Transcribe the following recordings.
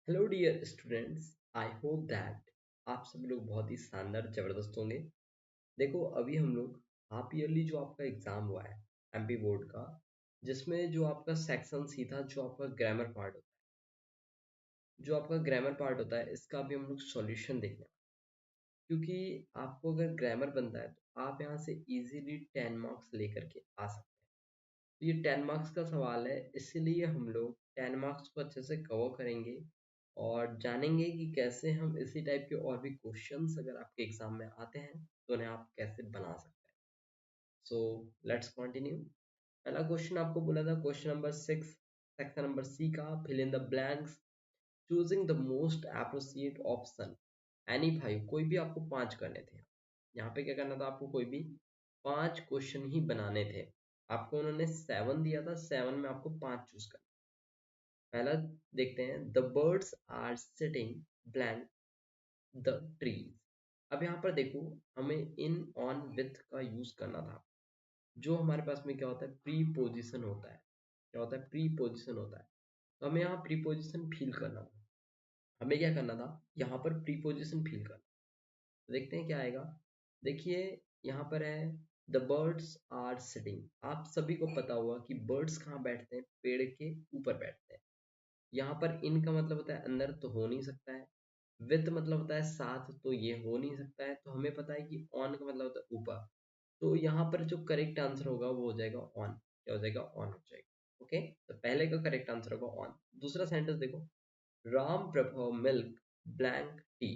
Hello dear students. I hope that आप सभी लोग बहुत ही शानदार जबरदस्त होंगे। देखो अभी हम लोग हाफ ईयरली जो आपका एग्जाम हुआ है एमपी बोर्ड का, जिसमें जो आपका सेक्शन सी था, जो आपका ग्रामर पार्ट होता है, इसका भी हम लोग सॉल्यूशन देखने वाले हैं। क्योंकि आपको अगर ग्रामर बनता है तो आप यहाँ से इजीली 10 मार्क्स लेकर के आ सकते हैं। तो ये 10 मार्क्स का सवाल है, इसीलिए हम लोग 10 मार्क्स को अच्छे से कवर करेंगे और जानेंगे कि कैसे हम इसी टाइप के और भी क्वेश्चंस अगर आपके एग्जाम में आते हैं तो उन्हें आप कैसे बना सकते हैं। So let's continue. पहला क्वेश्चन आपको बोला था, question number 6, section number C का, fill in the blanks, choosing the most appropriate option, any five. कोई भी आपको 5 करने थे। यहाँ पे क्या करना था, आपको कोई भी 5 क्वेश्चन ही बनाने थे। आपको उन्होंने 7 दिया था, 7 में आपको 5 चूज करना। पहला देखते हैं, the birds are sitting blank the trees. अब यहाँ पर देखो, हमें इन ऑन विथ का यूज करना था। जो हमारे पास में क्या होता है, प्री पोजिशन होता है। क्या होता है, प्री पोजिशन होता है। तो हमें यहाँ प्री पोजिशन फील करना था। हमें क्या करना था, यहाँ पर प्री पोजिशन फील करना। तो देखते हैं क्या आएगा। देखिए यहाँ पर है, द बर्ड्स आर सिटिंग। आप सभी को पता होगा कि बर्ड्स कहाँ बैठते हैं, पेड़ के ऊपर बैठते हैं। यहाँ पर इन का मतलब होता है अंदर, तो हो नहीं सकता है। विथ मतलब होता है साथ, तो ये हो नहीं सकता है। तो हमें पता है कि ऑन का मतलब होता है ऊपर। तो यहाँ पर जो करेक्ट आंसर होगा वो हो जाएगा ऑन। क्या हो जाएगा, ऑन हो जाएगा। ओके, तो पहले का करेक्ट आंसर होगा ऑन। दूसरा सेंटेंस देखो, Ram prefer milk blank T.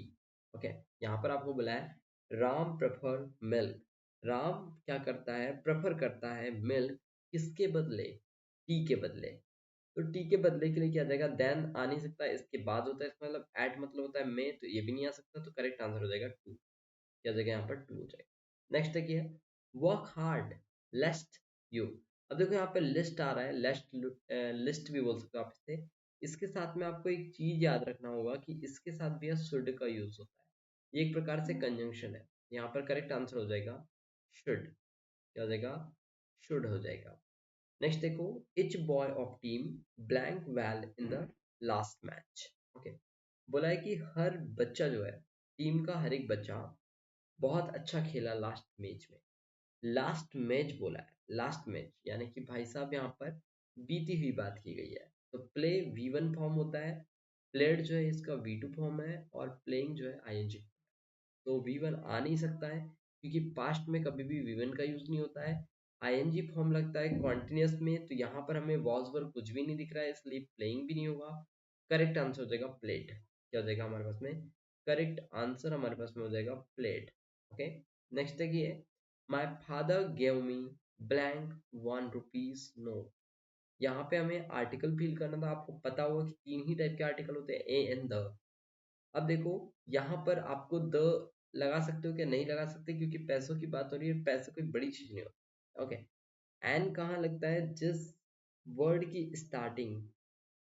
Okay, यहाँ पर आपको बोला है राम प्रेफर मिल्क। राम क्या करता है, प्रेफर करता है मिल्क, किसके बदले, टी के बदले। तो टी के बदले के लिए क्या आ जाएगा, देन आ नहीं सकता, इसके बाद होता है, इसका मतलब एट मतलब होता है में, तो ये भी नहीं आ सकता। तो करेक्ट आंसर हो जाएगा टू। क्या जगह यहाँ पर टू हो जाएगा। नेक्स्ट है क्या, वर्क हार्ड लेस्ट यू। अब देखो यहाँ पे लिस्ट आ रहा है, लेस्ट लिस्ट भी बोल सकते हो आप इसे। इसके साथ में आपको एक चीज याद रखना होगा कि इसके साथ भी शुड का यूज होता है। ये एक प्रकार से कंजंक्शन है। यहाँ पर करेक्ट आंसर हो जाएगा शुड। क्या हो जाएगा, शुड हो जाएगा। नेक्स्ट देखो, etch boy of team blank well in the last match. Okay, बोला है कि हर बच्चा जो है, टीम का हर एक बच्चा बहुत अच्छा खेला लास्ट मैच में। लास्ट मैच बोला है, लास्ट मैच यानी कि भाई साहब यहाँ पर बीती हुई बात की गई है। तो प्ले V1 फॉर्म होता है, प्लेड जो है इसका V2 फॉर्म है, और प्लेइंग जो है ING। तो V1 आ नहीं सकता है, क्योंकि पास्ट में कभी भी V1 का यूज नहीं होता है। ING फॉर्म लगता है कॉन्टिन्यूस में, तो यहाँ पर हमें वॉज वर्ब कुछ भी नहीं दिख रहा है, इसलिए प्लेइंग भी नहीं होगा। करेक्ट आंसर हो जाएगा प्लेड। क्या हो जाएगा हमारे पास में, करेक्ट आंसर हमारे पास में हो जाएगा प्लेड। ओके, नेक्स्ट देखिए, my father gave me blank 1 rupees note. यहाँ पे हमें आर्टिकल फिल करना था। आपको पता होगा कि 3 ही टाइप के आर्टिकल होते हैं, ए एंड द। अब देखो, यहाँ पर आपको द लगा सकते हो क्या, नहीं लगा सकते, क्योंकि पैसों की बात हो रही है, पैसे कोई बड़ी चीज नहीं होती। ओके, एन कहाँ लगता है, जिस वर्ड की स्टार्टिंग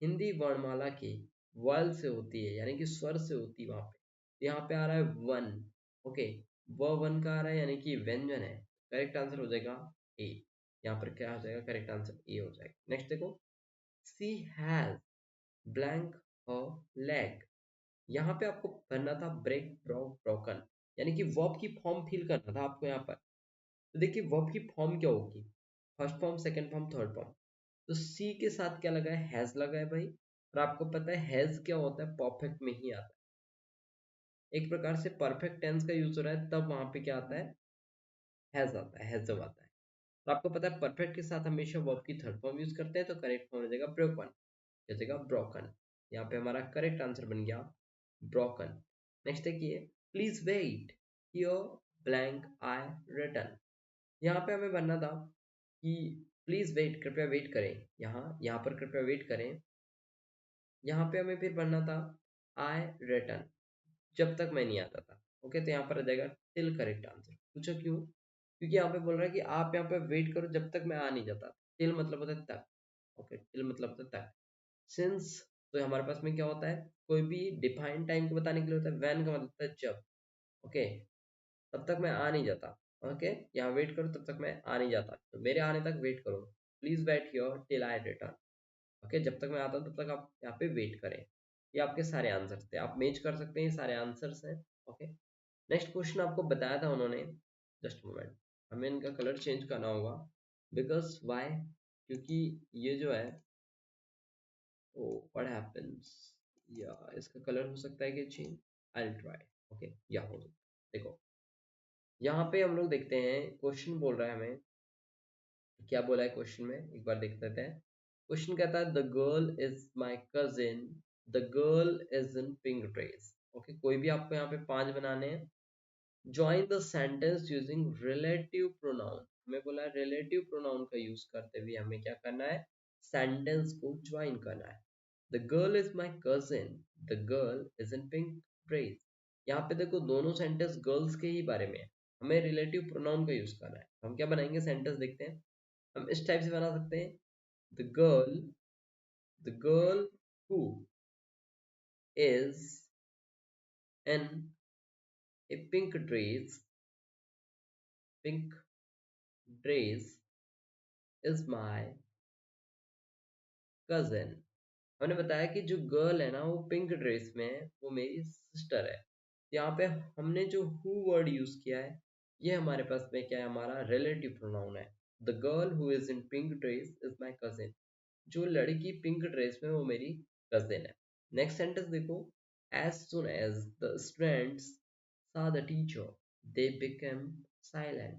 हिंदी वर्णमाला के वल से होती है, यानी कि स्वर से होती है, वहां पे यहाँ पे आ रहा है वन। ओके, वह वन का आ रहा है, यानी कि व्यंजन है। करेक्ट आंसर हो जाएगा ए। यहाँ पर क्या हो जाएगा, करेक्ट आंसर ए हो जाएगा। नेक्स्ट देखो, सी हैज ब्लैंक अ लेग। यहाँ पे आपको करना था ब्रेक ब्रॉक ब्रोकन, यानी कि वर्ब की फॉर्म फिल करना था आपको यहाँ पर। तो देखिए वर्ब की फॉर्म क्या होगी, first form, second form, third form. तो सी के साथ क्या लगा है, हैज लगा है भाई। और आपको पता है हैज क्या होता है, परफेक्ट में ही आता है। एक प्रकार से परफेक्ट टेंस का यूज हो रहा है, तब वहां पे क्या आता है, हैज आता है, हैज जब आता है। तो आपको पता है परफेक्ट के साथ हमेशा वर्ब की थर्ड फॉर्म यूज करते हैं, तो करेक्ट फॉर्म हो जाएगा ब्रोकन। हो जाएगा ब्रोकन। यहाँ पे हमारा करेक्ट आंसर बन गया ब्रोकन। नेक्स्ट देखिए, please wait here blank I return. यहाँ पे हमें बनना था कि प्लीज वेट, कृपया वेट करें। यहाँ पर कृपया वेट करें। यहाँ पे हमें फिर बनना था आई रिटर्न, जब तक मैं नहीं आता था। ओके, तो यहाँ पर आ जाएगा टिल। करेक्ट आंसर पूछो क्यों, क्योंकि यहाँ पे बोल रहा है कि आप यहाँ पे वेट करो जब तक मैं आ नहीं जाता। टिल मतलब होता है तक। ओके, टिल मतलब होता है तक। सिंस, तो हमारे पास में क्या होता है, कोई भी डिफाइंड टाइम को बताने के लिए होता है। व्हेन का मतलब होता है जब। ओके, तब तक मैं आ नहीं जाता। ओके, यहाँ वेट करो तब तक मैं आ नहीं जाता, तो मेरे आने तक वेट करो। Please wait here till I return. Okay, जब तक मैं आता हूँ तब तक आप यहाँ पे वेट करें। ये आपके सारे आंसर्स थे, आप मैच कर सकते हैं, ये सारे आंसर्स हैं। ओके, नेक्स्ट क्वेश्चन आपको बताया था उन्होंने, जस्ट मोमेंट, हमें इनका कलर चेंज करना होगा, बिकॉज वाई, क्योंकि ये जो है, ओ व्हाट हैपेंस, या इसका कलर हो सकता है कि change, I will try. Okay, या हो सकता है, देखो यहाँ पे हम लोग देखते हैं, क्वेश्चन बोल रहा है हमें, क्या बोला है क्वेश्चन में, एक बार देख लेते हैं। क्वेश्चन कहता है the girl is my cousin, the girl is in pink dress. Okay, कोई भी आपको यहाँ पे 5 बनाने हैं। Join the sentence using relative pronoun, हमें बोला है रिलेटिव प्रोनाउन का यूज करते हुए हमें क्या करना है, सेंटेंस को ज्वाइन करना है। The girl is my cousin, the girl is in pink dress. यहाँ पे देखो दोनों सेंटेंस गर्ल्स के ही बारे में है, हमें रिलेटिव प्रोनाउन का यूज करना है। हम क्या बनाएंगे, सेंटेंस देखते हैं, हम इस टाइप से बना सकते हैं, the girl who is in A pink dress is my cousin. हमने बताया कि जो गर्ल है ना वो पिंक ड्रेस में है, वो मेरी सिस्टर है। यहाँ पे हमने जो हु वर्ड यूज किया है, ये हमारे पास में क्या है, हमारा रिलेटिव प्रोनाउन है। The girl who is in pink dress is my cousin, जो लड़की पिंक ड्रेस में वो मेरी कजिन है। नेक्स्ट सेंटेंस देखो, as soon as the students saw the teacher they became silent,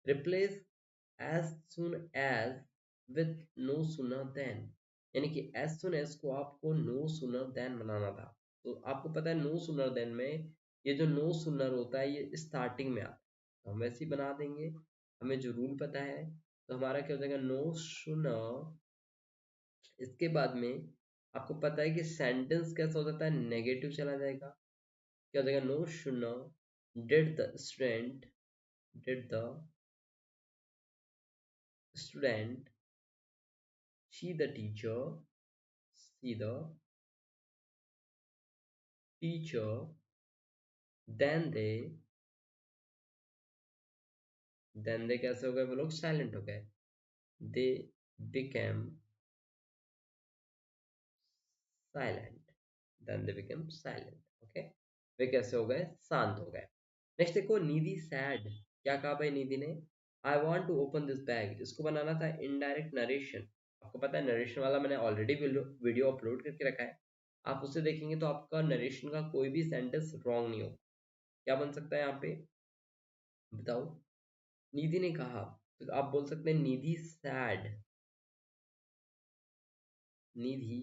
replace as soon as with no sooner than, यानी कि as soon as को आपको no sooner than बनाना था। तो आपको पता है no sooner than में ये जो no sooner होता है ये स्टार्टिंग में आता है, तो हम वैसे ही बना देंगे, हमें जो रूल पता है। तो हमारा क्या हो जाएगा, no sooner, इसके बाद में आपको पता है कि सेंटेंस कैसा हो जाता है, नेगेटिव चला जाएगा, क्या हो जाएगा, नो शून्य, did the student see the teacher then they कैसे हो गए, वो लोग साइलेंट हो गए, they became silent, then they became silent. Okay, वे कैसे हो गए, शांत हो गए। नेक्स्ट देखो, निधि सैड, क्या कहा भाई निधि ने, I want to open this bag, इसको बनाना था इनडायरेक्ट नरेशन। आपको पता है नरेशन वाला मैंने ऑलरेडी वीडियो अपलोड करके रखा है, आप उसे देखेंगे तो आपका नरेशन का कोई भी सेंटेंस रॉन्ग नहीं होगा। क्या बन सकता है यहाँ पे, बताओ, निधि ने कहा, तो आप बोल सकते हैं Nidhi said, Nidhi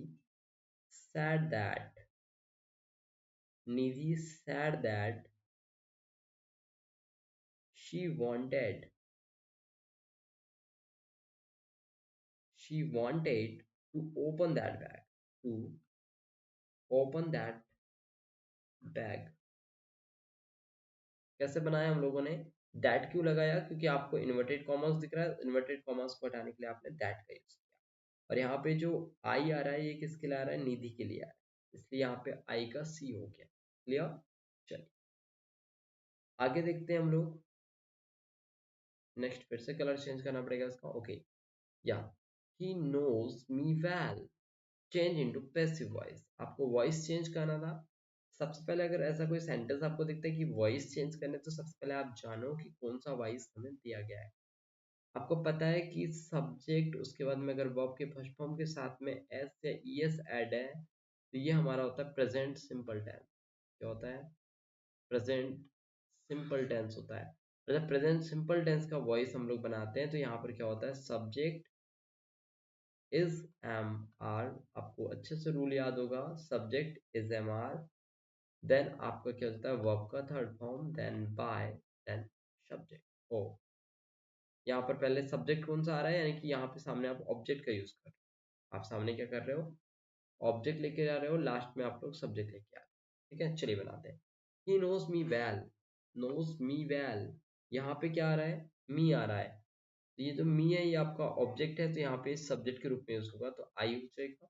said that, Nidhi said that she wanted she wanted to open that bag, to open that bag। कैसे बनाया हम लोगों ने, दैट क्यों लगाया, क्योंकि आपको इन्वर्टेड कॉमर्स दिख रहा है, इन्वर्टेड कॉमर्स को हटाने के लिए आपने दैट का यूज किया। और यहाँ पे जो आई आ रहा है ये किसके लिए आ रहा है, निधि के लिए आ रहा है, इसलिए यहाँ पे आई का सी हो गया। क्लियर, चलिए आगे देखते हैं हम लोग। नेक्स्ट फिर से कलर चेंज करना पड़ेगा इसका। ओके, या he knows me well, change into passive voice, आपको वॉइस चेंज करना था। सबसे पहले अगर ऐसा कोई सेंटेंस आपको दिखता है कि वॉइस चेंज करने, तो सबसे पहले आप जानो कि कौन सा वॉइस हमें दिया गया है। आपको पता है कि सब्जेक्ट, उसके बाद में अगर वर्ब के फर्स्ट फॉर्म के साथ में एस या ईएस ऐड है, तो ये हमारा होता है प्रेजेंट सिंपल टेंस। क्या होता है, प्रेजेंट सिंपल टेंस होता है। मतलब प्रेजेंट सिंपल टेंस का वॉइस हम लोग बनाते हैं, तो यहाँ पर क्या होता है, सब्जेक्ट इज एम आर, आपको अच्छे से रूल याद होगा, subject is M R, then आपका क्या होता है, वर्ब का third form, then by, then subject. ओ, यहाँ पर पहले सब्जेक्ट कौन सा आ रहा है, यानी कि यहाँ पे सामने आप ऑब्जेक्ट का यूज कर रहे हो, आप सामने क्या कर रहे हो, ऑब्जेक्ट लेके जा रहे हो, लास्ट में आप लोग सब्जेक्ट लेके आ रहे हो। ठीक है, चलिए बनाते हैं। He knows me well, knows me well, यहाँ पे क्या आ रहा है, मी आ रहा है, तो ये जो मी है ये आपका ऑब्जेक्ट है, तो यहाँ पे सब्जेक्ट के रूप में यूज होगा, तो आई हो जाएगा।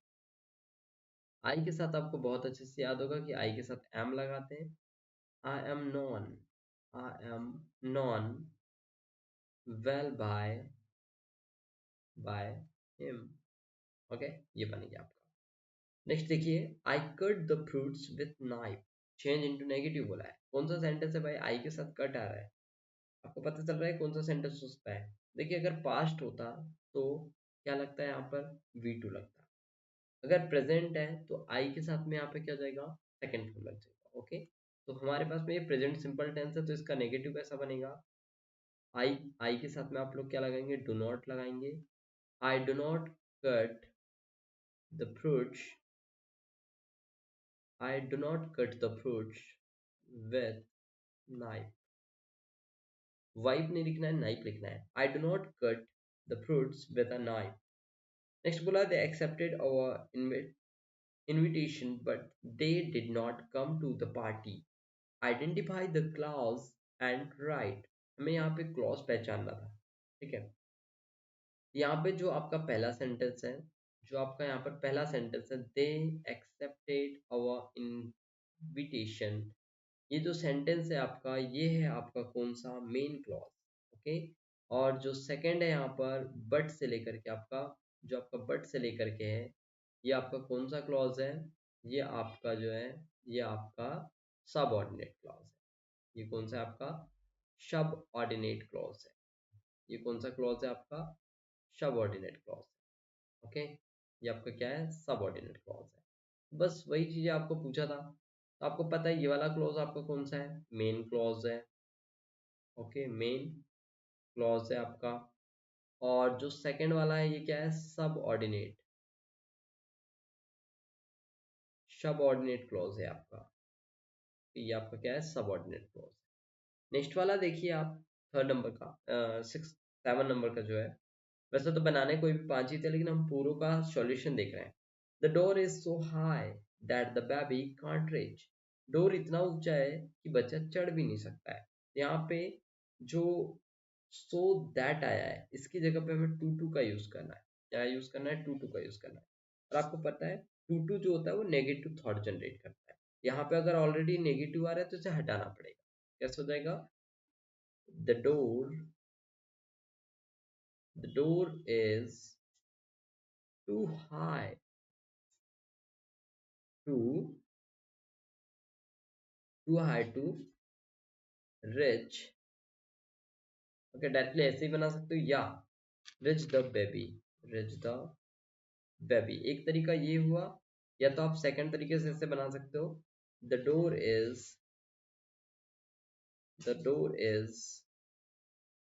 आई के साथ आपको बहुत अच्छे से याद होगा कि आई के साथ एम लगाते हैं, I am non, I am non well by him. Okay, ये बन गया आपका। नेक्स्ट देखिए, I cut the fruits with knife, change into negative बोला है। कौन सा सेंटेंस है भाई, आई के साथ कट आ रहा है, आपको पता चल रहा है कौन सा सेंटेंस हो सकता है। देखिए अगर पास्ट होता तो क्या लगता है यहाँ पर, V2 लगता। अगर प्रेजेंट है तो आई के साथ में यहाँ पे क्या हो जाएगा, सेकंड फॉर्म लग जाएगा। ओके, तो हमारे पास में ये प्रेजेंट सिंपल टेंस है, तो इसका नेगेटिव कैसा बनेगा, आई के साथ में आप लोग क्या लगाएंगे, डू नॉट लगाएंगे। I do not cut the fruits, I do not cut the fruits with knife. Wife नहीं लिखना है, नाइफ लिखना है। I do not cut the fruits with a knife. Next बोला, they accepted our invitation but they did not come to the party. Identify the clause and write. हमें यहाँ पे clause पहचानना था, ठीक है। यहाँ पे जो आपका पहला सेंटेंस है, जो आपका यहाँ पर पहला सेंटेंस है, दे एक्सेप्टेड आवर इनविटेशन, ये जो सेंटेंस है आपका, ये है आपका कौन सा, मेन क्लॉज। ओके, और जो सेकंड है यहाँ पर बट से लेकर के आपका, जो आपका बट से लेकर के है, ये आपका कौन सा क्लॉज है, ये आपका जो है, ये आपका सब ऑर्डिनेट क्लॉज है। ये कौन सा है आपका, सब ऑर्डिनेट क्लॉज है। ये कौन सा क्लॉज है आपका, सब ऑर्डिनेट क्लॉज है। ओके, ये आपका क्या है, सब ऑर्डिनेट क्लॉज है। बस वही चीजें आपको पूछा था, तो आपको पता है ये वाला क्लॉज आपका कौन सा है, मेन क्लॉज है। ओके, मेन क्लॉज है आपका। और जो सेकंड वाला है ये क्या है, सब ऑर्डिनेट, सब ऑर्डिनेट क्लॉज है आपका। तो ये आपका क्या है, सब ऑर्डिनेट क्लॉज। नेक्स्ट वाला देखिए आप, थर्ड नंबर का, 7 नंबर का जो है, वैसे तो बनाने कोई भी 5 ही थे, लेकिन हम पूरों का सॉल्यूशन देख रहे हैं। The door is so high that the baby can't reach. Door इतना ऊंचा है कि बच्चा चढ़ भी नहीं सकता है। यहाँ पे जो सो दैट आया है, इसकी जगह पे हमें टू टू का यूज करना है। क्या यूज करना है, टू टू का यूज करना है। और आपको पता है टू टू जो होता है वो नेगेटिव थॉट जनरेट करता है। यहाँ पे अगर ऑलरेडी नेगेटिव आ रहा है तो इसे हटाना पड़ेगा। कैसे हो जाएगा, the door, the door is too high to, too high to reach. Okay, directly ऐसे ही बना सकते हो, या reach the baby, reach the baby. एक तरीका ये हुआ, या तो आप सेकंड तरीके से ऐसे बना सकते हो, the door is, the door is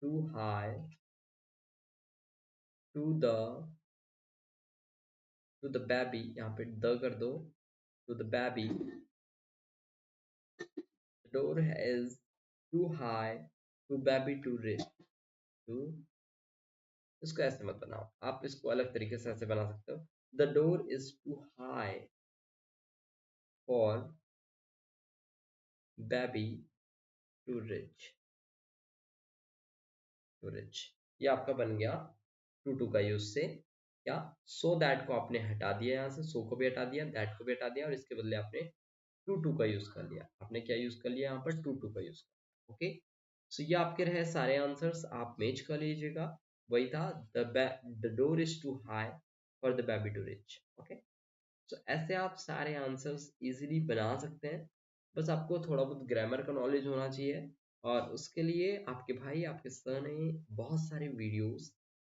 too high to the, to the baby, यहाँ पे द कर दो, to the baby, the door is too high to baby to reach to. इसको ऐसे मत बनाओ, आप इसको अलग तरीके से ऐसे बना सकते हो, the door is too high for baby to reach, to reach. ये आपका बन गया टू टू का यूज से। क्या, सो दैट को आपने हटा दिया, यहाँ से सो को भी हटा दिया, दैट को भी हटा दिया, और इसके बदले आपने टू टू का यूज कर लिया। आपने क्या यूज कर लिया यहाँ पर, टू टू का यूज कर। ओके, सो ये आपके रहे सारे आंसर्स, आप मैच कर लीजिएगा। वही था, the door is too high for the baby to reach. Okay, तो ऐसे आप सारे आंसर्स इजीली बना सकते हैं। बस आपको थोड़ा बहुत ग्रामर का नॉलेज होना चाहिए, और उसके लिए आपके भाई, आपके सर ने बहुत सारे वीडियोस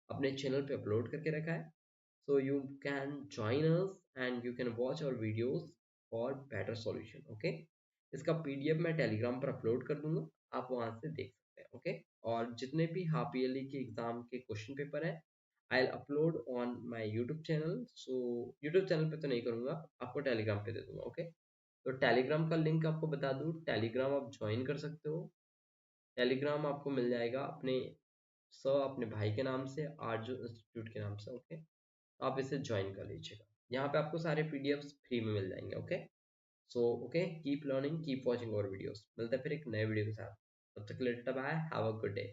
अपने चैनल पे अपलोड करके रखा है। So you can join us and you can watch our videos for better solution. Okay, इसका पीडीएफ मैं टेलीग्राम पर अपलोड कर दूंगा, आप वहां से देख सकते हैं। ओके, और जितने भी हाफ ईयरली के एग्जाम के क्वेश्चन पेपर है, I will upload on my YouTube channel. So YouTube channel पे तो नहीं करूंगा, आपको टेलीग्राम पे दे दूंगा। ओके, तो टेलीग्राम का लिंक आपको बता दूं, टेलीग्राम आप ज्वाइन कर सकते हो। टेलीग्राम आपको मिल जाएगा अपने सर, अपने भाई के नाम से, आरजू इंस्टीट्यूट के नाम से। ओके, आप इसे ज्वाइन कर लीजिएगा। यहाँ पे आपको सारे पीडीएफ्स फ्री में मिल जाएंगे। Okay, so okay, keep learning, keep watching और वीडियोस। मिलते हैं फिर एक नए वीडियो के साथ, तब तक के लिए bye, have a good day.